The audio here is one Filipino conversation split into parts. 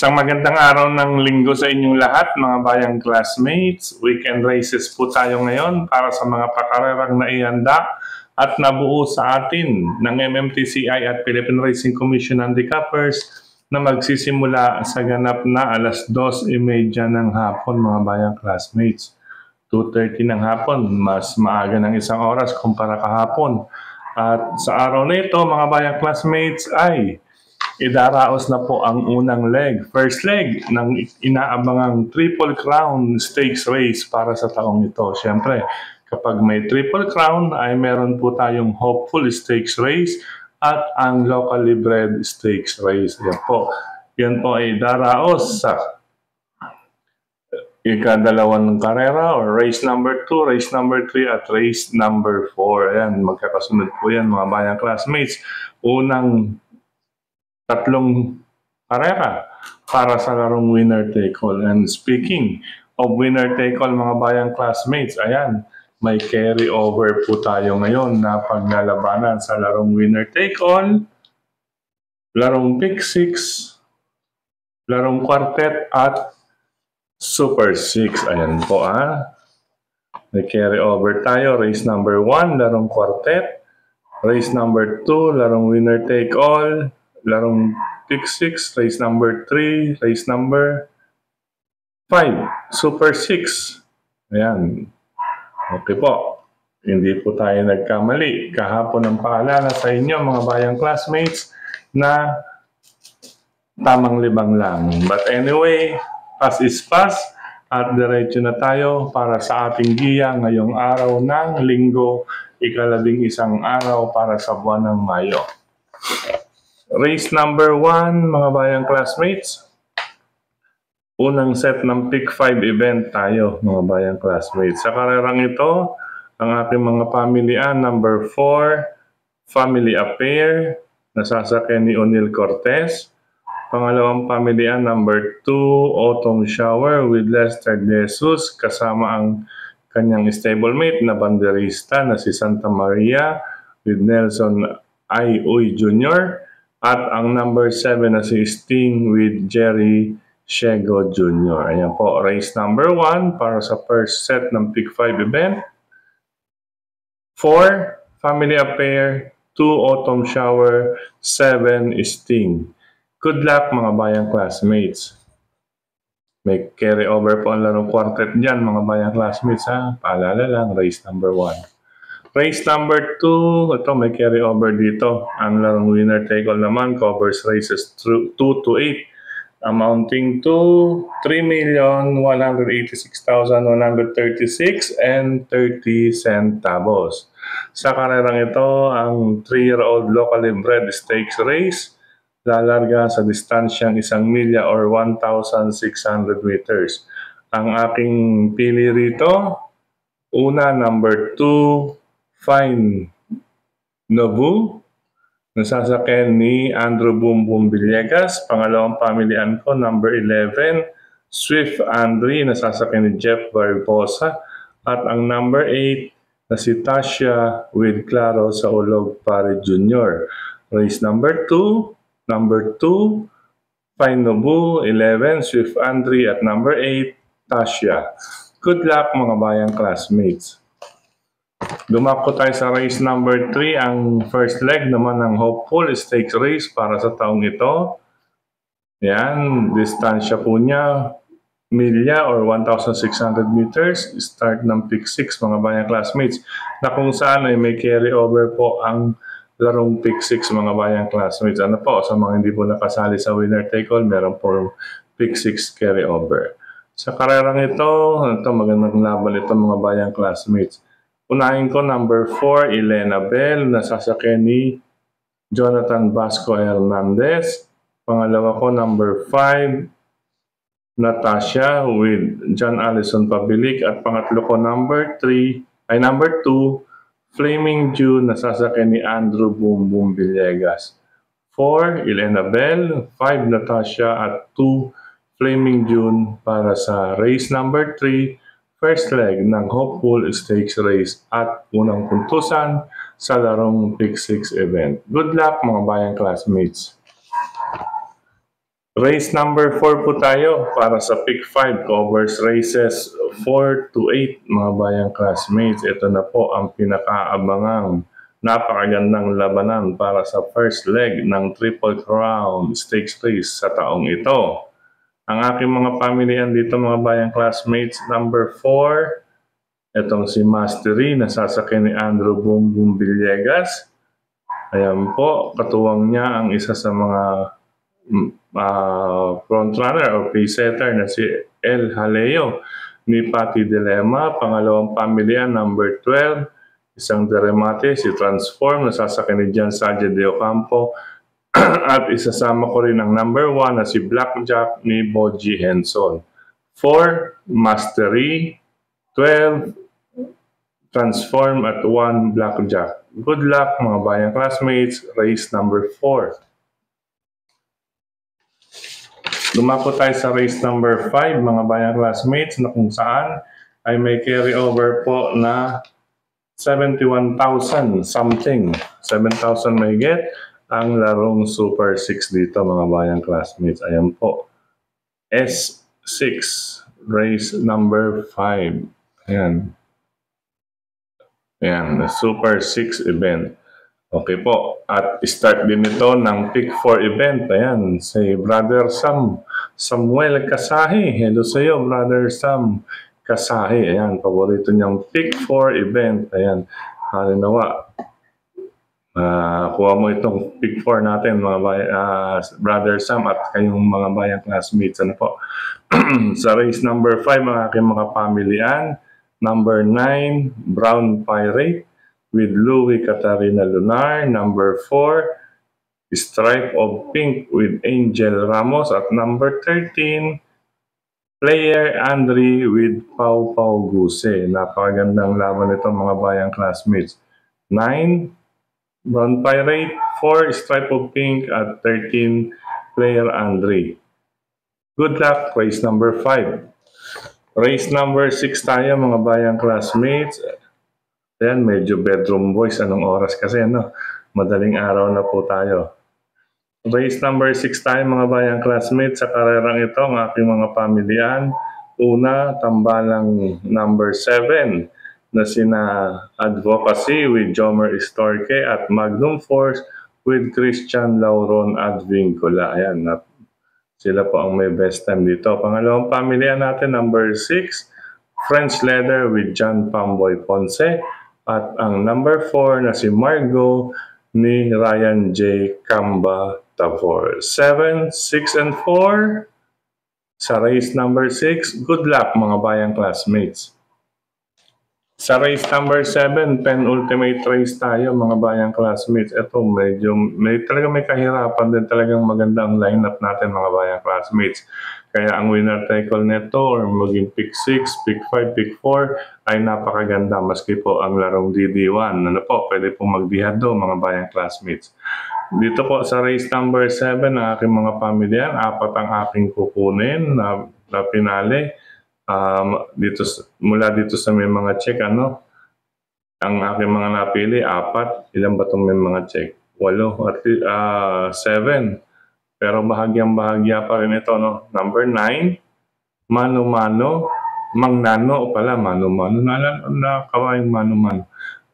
Isang magandang araw ng linggo sa inyong lahat, mga bayang classmates. Weekend races po tayo ngayon para sa mga pakarerang naihanda at nabuo sa atin ng MMTCI at Philippine Racing Commission Handicappers na magsisimula sa ganap na alas 2:30 ng hapon, mga bayang classmates. 2:30 ng hapon, mas maaga ng isang oras kumpara kahapon. At sa araw na ito, mga bayang classmates, ay idaraos na po ang unang leg, first leg ng inaabangang Triple Crown Stakes Race para sa taong ito. Siyempre, kapag may Triple Crown ay meron po tayong Hopeful Stakes Race at ang Locally Bred Stakes Race. Yan po ay idaraos sa ikadalawang karera or race number 2, race number 3 at race number 4. Ayan, magkakasunod po yan, mga bayang classmates. Unang tatlong karera para sa larong winner take all. And speaking of winner take all, mga bayang classmates, ayan, may carry over po tayo ngayon na paglalabanan sa larong winner take all, larong pick 6, larong quartet at super 6. Ayan po may carry over tayo. Race number 1, larong quartet. Race number 2, larong winner take all. Larong pick 6, race number 3, race number 5, super 6. Ayan. Okay po. Hindi po tayo nagkamali. Kahapon ang paalala sa inyo, mga bayang classmates, na tamang libang lang. But anyway, pass is pass at diretso na tayo para sa ating giya ngayong araw ng linggo, ika-11 araw para sa buwan ng Mayo. Race number 1, mga bayang classmates. Unang set ng pick 5 event tayo, mga bayang classmates. Sa karerang ito, ang ating mga pamilian, number 4, Family Affair, nasasakyan ni O'Neil Cortez. Pangalawang pamilian, number 2, Autumn Shower with Lester Jesus, kasama ang kanyang stablemate na banderista na si Santa Maria with Nelson I. Uy Jr., at ang number 7 na si Sting with Jerry Shego Jr. Ayan po, race number 1 para sa first set ng pick 5 event. 4, Family Affair. 2, Autumn Shower. 7, Sting. Good luck, mga bayang classmates. May carry over po ang larong quartet dyan, mga bayang classmates. Paalala lang, race number 1. Race number 2, ito may carry over dito. Ang larong winner take all naman covers races 2 to 8, amounting to 3,186,136 and 30 centavos. Sa karerang ito, ang 3-year-old locally bred stakes race, lalarga sa distansyang 1 milya or 1,600 meters. Ang aking pili rito, una, number 2, Fine Nobu, nasasakyan ni Andrew Boom Boom Villegas. Pangalawang pamilian ko, number 11, Swift Andre, nasasakyan ni Jeff Barbosa. At ang number 8 na si Tasha with Claro sa Ulog Pare Jr. Race number 2, Fine Nobu, 11, Swift Andre, at number 8, Tasha. Good luck, mga bayang classmates. Dumako tayo sa race number 3, ang first leg naman ng Hopeful Stakes Race para sa taong ito. Yan, distansya po niya, milya or 1,600 meters, start ng pick 6, mga bayang classmates, na kung saan ay may carry over po ang larong pick 6, mga bayang classmates. Ano po, sa mga hindi po nakasali sa winner take all, meron po pick 6 carry over. Sa karerang ito, magandang laban ito, mga bayang classmates. Unahin ko, number 4, Elena Bell, nasasakyan ni Jonathan Vasco Hernandez. Pangalawa ko, number 5, Natasha with John Allison Pabilik. At pangatlo ko, number 2, Flaming June, nasasakyan ni Andrew Boom Boom Villegas. 4, Elena Bell, 5, Natasha, at 2, Flaming June para sa race number 3, first leg ng Hopeful Stakes Race at unang puntusan sa larong pick 6 event. Good luck, mga bayang classmates. Race number 4 po tayo para sa pick 5, covers races 4 to 8 mga bayang classmates. Ito na po ang pinakaabangang napakagandang labanan para sa first leg ng Triple Crown Stakes Race sa taong ito. Ang aking mga pamilyan dito mga bayang classmates, number 4, itong si Mastery na sasakyan ni Andrew Bumbum Villegas. Ayan po, katuwang niya ang isa sa mga frontrunner o pacesetter na si El Jaleo ni Patty Dilemma. Pangalawang pamilyan, number 12, isang deremate, si Transform na sasakyan ni John Sanchez de Ocampo. At isasama ko rin ang number 1 na si Blackjack ni Boji Henson. 4, Mastery, 12, Transform at 1, Blackjack. Good luck mga bayang classmates, race number 4. Dumako tayo sa race number 5 mga bayang classmates na kung saan ay may carry over po na 71,000 something. 7,000 may get ang larong Super 6 dito mga bayang classmates. Ayan po. S6 race number 5. Ayan. Ayan, the Super 6 event. Okay po, at start din ito ng Pick 4 event. Ayan, si Brother Samuel Kasahi. Hello sa iyo, Brother Sam Kasahi. Ayan, paborito niyang Pick 4 event. Ayan, halinawa. Kuha mo itong Pick 4 natin, mga Brother Sam at kayong mga bayang classmates. Ano po? Sa race number 5, ang aking mga pamilyan. Number 9, Brown Pirate with Louie Catarina Lunar. Number 4, Stripe of Pink with Angel Ramos. At number 13, Player Andre with Pau Pau Guse. Napakagandang laban ito mga bayang classmates. 9, Brown Pirate, 4, Stripe of Pink, at 13, Player Andre. Good luck, race number 5. Race number 6 tayo mga bayang classmates. Ayan, medyo bedroom voice. Anong oras kasi, ano? Madaling araw na po tayo. Race number 6 tayo mga bayang classmates. Sa karerang ito, ang aking mga pamilyan. Una, tambalang number 7 na sina Advocacy with Jomer Istorque at Magnum Force with Christian Lauron Advincula. Ayan, sila po ang may best time dito. Pangalawang pamilyan natin, number 6, French Leather with John Pamboy Ponce. At ang number 4 na si Margo ni Ryan J. Camba Tavor. 7, 6, and 4 sa race number 6. Good luck mga bayang classmates. Sa race number 7, penultimate race tayo mga bayang classmates. Ito medyo may kahirapan din, talagang magandang lineup natin mga bayang classmates. Kaya ang winner tackle neto or maging pick 6, pick 5, pick 4 ay napakaganda maski po ang larong DD1. Ano po, pwede pong magdihado mga bayang classmates. Dito po sa race number 7 ng aking mga pamilyan, 4 ang aking kukunin na pinali. Mula dito sa may mga check, ano, ang aking mga napili, 4. Ilan ba itong may mga check? 8 at 7. Pero bahagyang-bahagya pa rin ito, no? Number 9, Mano-Mano, Mangnano pala, Mano-Mano. Nakakawayang Mano-Mano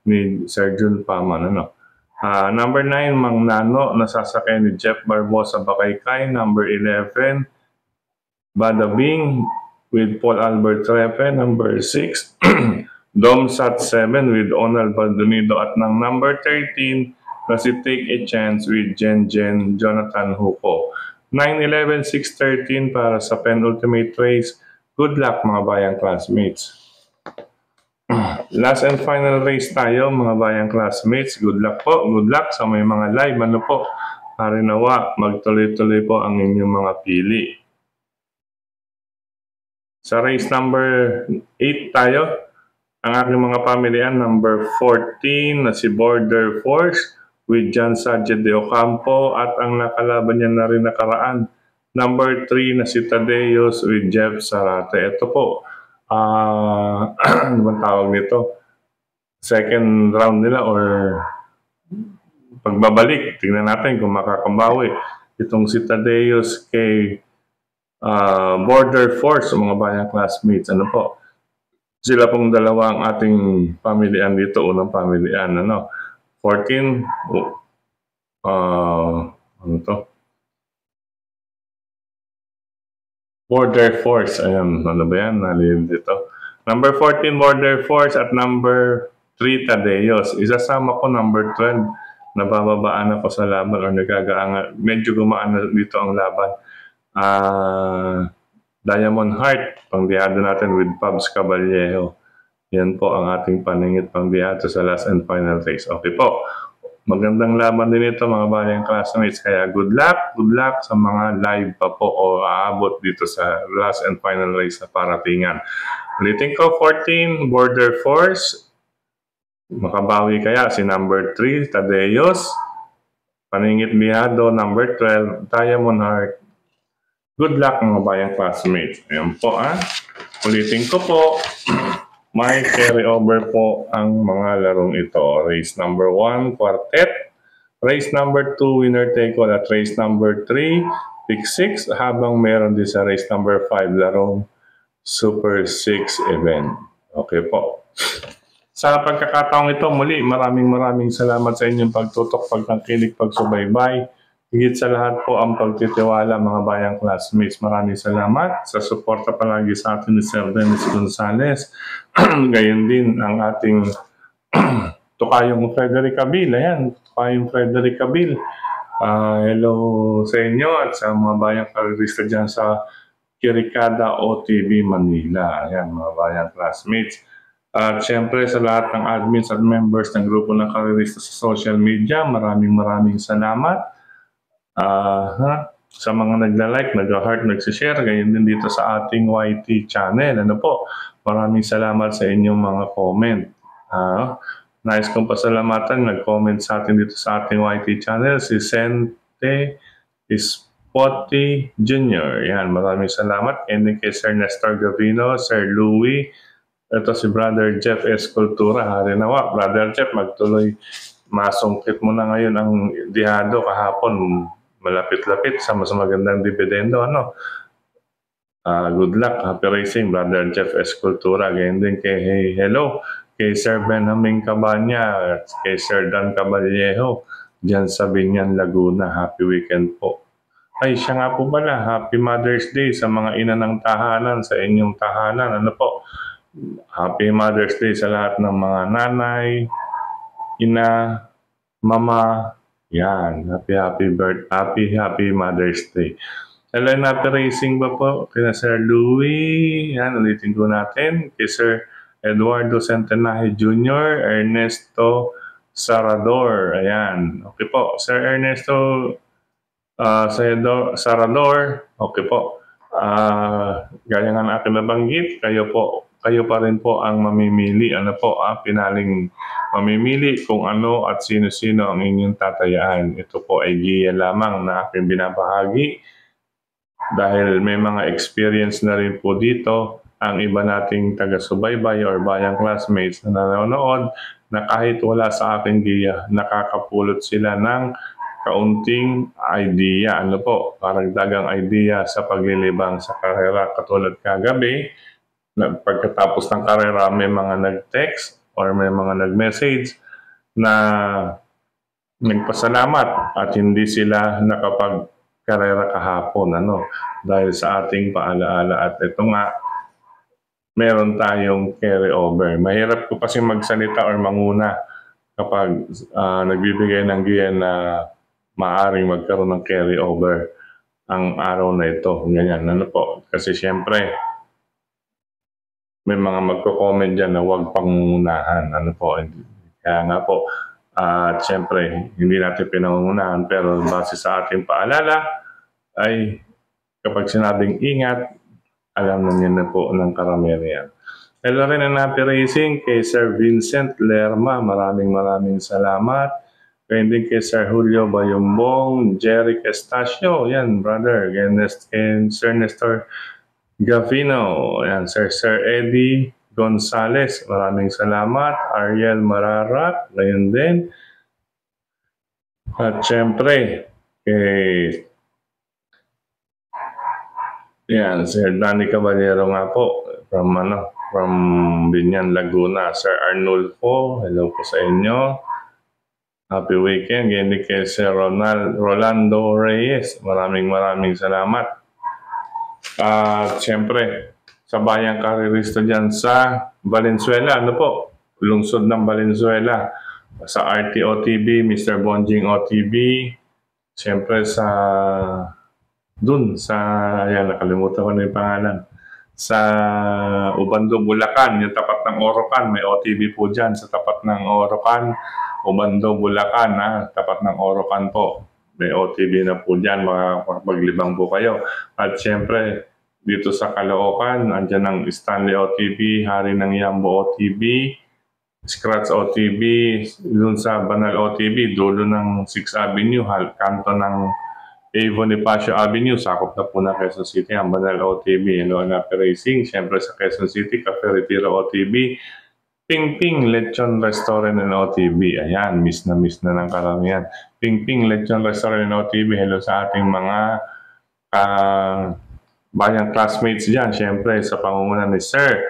ni Sir Jun Paman, ano? Number 9, Mangnano, nasasakay ni Jeff Barbosa Bakaykay. Number 11, Badabing with Paul Albert Trepe. Number 6, Domsat 7 with Onal Baldonido. At ng number 13, na si Take a Chance with Jen Jonathan Huko. 9, 11, 6, 13 para sa penultimate race. Good luck mga bayang classmates. Last and final race tayo mga bayang classmates. Good luck po. Good luck sa may mga live. Ano po? Harinawa, magtuloy-tuloy po ang inyong mga pili. Sa race number 8 tayo. Ang aking mga pamilyan, number 14 na si Border Force with John Sanchez de Ocampo. At ang nakalaban niya na rin nakaraan, number 3 na si Tadeus with Jeff Sarate. Ito po, ano bang tawag nito? Second round nila or pagbabalik. Tingnan natin kung makakabawi. Itong si Tadeus kay Border Force, mga bayang classmates. Ano po? Sila pong dalawa ang ating pamilyan dito, unang pamilyan. 14, ano to? Border Force. Ayan, ano ba yan? Nalilin dito. Number 14, Border Force at number 3, Tadeos. Isasama ko number 12. Nabababaan ako sa laban or nagagaanga. Medyo gumaan na dito ang laban. Diamond Heart, pangdihado natin with Pabs Caballejo. Yan po ang ating paningit pangdihado sa last and final race. Okay po. Magandang laban din ito mga bayang classmates. Kaya good luck sa mga live pa po o aabot dito sa last and final race na paratingan. Ulitin ko, 14, Border Force. Makabawi kaya si number 3, Tadeos. Paningit Bihado, number 12, Diamond Heart. Good luck mga bayang classmates. Ayan po Ulitin ko po. May carry over po ang mga larong ito. Race number 1, quartet. Race number 2, winner take all. At race number 3, pick 6. Habang meron din sa race number 5, larong Super 6 event. Okay po. Sa pagkakataong ito, muli, maraming salamat sa inyong pagtutok, pagtangkilik, pagsubaybay. Higit sa lahat po ang pagtitiwala mga bayang classmates. Maraming salamat sa suporta palagi sa atin ni Sir Dennis Gonzales. Gayon din ang ating tukayong Frederick Abil. Ayan, tukayong Frederick Abil. Hello sa inyo at sa mga bayang kalorista dyan sa Kirikada OTV Manila. Ayan, mga bayang classmates. At syempre sa lahat ng admins at members ng grupo ng kalorista sa social media, maraming salamat. Sa mga nagla-like, nag-heart, nagsishare, ganyan din dito sa ating YT channel. Ano po, maraming salamat sa inyong mga comment. Nais kong pasalamatan, nag-comment sa atin dito sa ating YT channel, si Sente Ispoti Jr. Yan, maraming salamat. And then kay Sir Nestor Gavino, Sir Louie, ito si Brother Jeff Escultura, hari nawa. Brother Jeff, magtuloy. Masungkit mo na ngayon ang dihado kahapon. Malapit-lapit sa mas magandang dividendo. Good luck, happy racing, Brother Jeff Escultura. Ganyan din kay kay Sir Benjamin Cabanya, at kay Sir Dan Caballejo, dyan sa Binyan, Laguna. Happy weekend po. Ay, siya nga po pala, Happy Mother's Day sa mga ina ng tahanan, sa inyong tahanan. Ano po? Happy Mother's Day sa lahat ng mga nanay, ina, mama. Yan, happy Mother's Day. Alam natin racing ba po? Kina Sir Louie, yan, ulitin ko natin. Kay Sir Eduardo Centenaje Jr., Ernesto Sarador, ayan. Okay po, Sir Ernesto Sarador, okay po. Gaya nga na akin nabanggit, kayo pa rin po ang mamimili. Pinaling mamimili kung ano at sino-sino ang inyong tatayaan. Ito po ay giya lamang na aking binabahagi dahil may mga experience na rin po dito ang iba nating taga-subaybay or bayang classmates na nanonood na kahit wala sa aking giya, nakakapulot sila ng kaunting idea. Karagdagang idea sa paglilibang sa karera. Katulad kagabi, pagkatapos ng karera, may mga nag-text or may mga nag-message na nagpasalamat at hindi sila nakapag-karera kahapon dahil sa ating paalaala. At ito nga, meron tayong carry over. Mahirap ko kasi magsalita or manguna kapag nagbibigay ng giya na maaring magkaroon ng carry over ang araw na ito. Ganyan, kasi syempre, may mga magko-comment dyan na huwag pangungunahan. Kaya nga po, syempre, hindi natin pinangungunahan, pero base sa ating paalala, ay kapag sinabing ingat, alam na niyo na po ng karamihan. Hello rin ang Happy Racing kay Sir Vincent Lerma. Maraming salamat. Kaya din kay Sir Julio Bayumbong, Jerry Estacio, yan, brother. And Sir Nestor Gavino, yan, Sir Eddie Gonzales, maraming salamat. Ariel Marara, gayon din. At syempre, kay Yan, Sir Danny Caballero nga po from Binyan, Laguna. Sir Arnulfo, hello po sa inyo. Happy weekend. Ganyan kay Sir Rolando Reyes. Maraming salamat. At siyempre, sa bayang karirista dyan sa Valenzuela, ano po? Lungsod ng Valenzuela. Sa RTOTB, Mr. Bonjing OTB. Siyempre ayan, nakalimutan ko na yung pangalan. Sa Ubando, Bulacan, yung tapat ng Orocan, may OTB po dyan sa tapat ng Orocan. Ubando, Bulacan, tapat ng Orocan po. May OTB na po dyan, maglibang po kayo. At syempre, dito sa Caloocan, andyan ang Stanley OTB, Hari ng Yambo OTB, Scratch OTB, dun sa Banal OTB, dulo ng 6th Avenue, kanto ng Bonifacio Avenue, sakop na po na Quezon City, ang Banal OTB, Hello Happy Racing, syempre sa Quezon City, Cafe Retiro OTB, Ping Ping Lechon Restaurant and OTB, ayan, miss na ng karamihan. Ping Ping Lechon Restaurant and OTB, hello sa ating mga bayang classmates dyan, syempre sa pangunguna ni Sir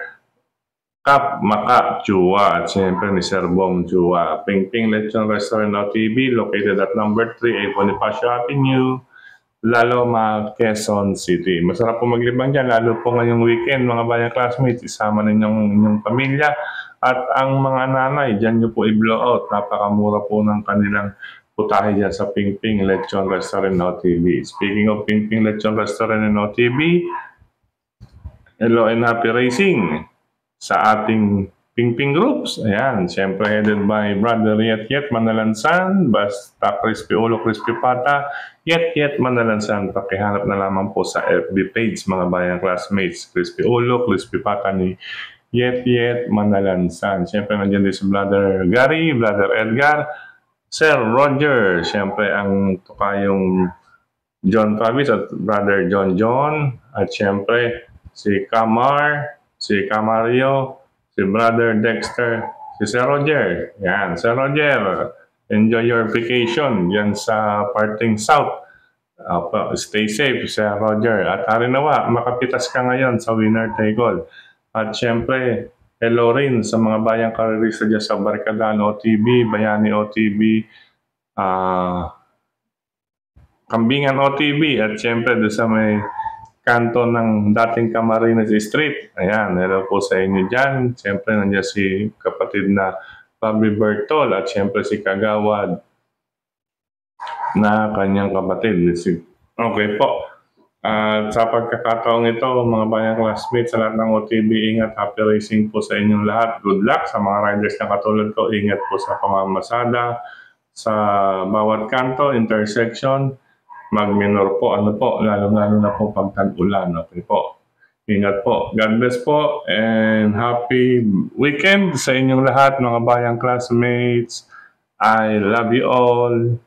Kap Maka Chua at siyempre ni Sir Bong Chua. Ping Ping Lechon Restaurant OTB located at number 3 Bonifacio Avenue, Laloma, Quezon City. Masarap po maglibang dyan, lalo po ngayong weekend, mga bayang classmates, isama ninyong pamilya at ang mga nanay, dyan nyo po i-blow out. Napakamura po ng kanilang putahe dyan sa Ping Ping Lechon Restaurant OTB. Speaking of Ping Ping Lechon Restaurant and OTB, hello and happy racing sa ating Ping Ping groups. Ayan, siyempre headed by Brother Yet Manalansan, basta Crispy Ulo, Crispy Pata, Yet Manalansan. Pakihanap na lamang po sa FB page, mga bayang classmates. Crispy Ulo, Crispy Pata ni Yet Manalansan. Siyempre nandiyan din si Brother Gary, Brother Edgar, Sir Roger, siyempre ang tukayong John Travis at Brother John, at siyempre si Kamar, si Camario, si Brother Dexter, si Sir Roger. Yan, Sir Roger, enjoy your vacation yan sa parting south. Stay safe, Sir Roger. At harinawa, makapitas ka ngayon sa winner take all. At syempre, hello rin sa mga bayang karirista dyan sa Barkadan OTB, Bayani OTB, Kambingan OTB, at syempre doon sa may kanto ng dating Camarines Street. Ayan, hello po sa inyo dyan. Siyempre, nandiyan si kapatid na Bobby Bertol at siyempre si Kagawad na kanyang kapatid. Okay po. At sa pagkakataong ito, mga bayang classmates, sa lahat ng OTB, ingat, happy racing po sa inyong lahat. Good luck sa mga riders na katulad ko. Ingat po sa pamamasada, sa bawat kanto, intersection. Mag-minor po, lalo na po pag tag-ulan. Okay po. Ingat po. God bless po and happy weekend sa inyong lahat, mga bayang classmates. I love you all.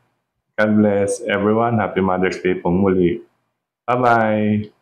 God bless everyone. Happy Mother's Day pong muli. Bye-bye.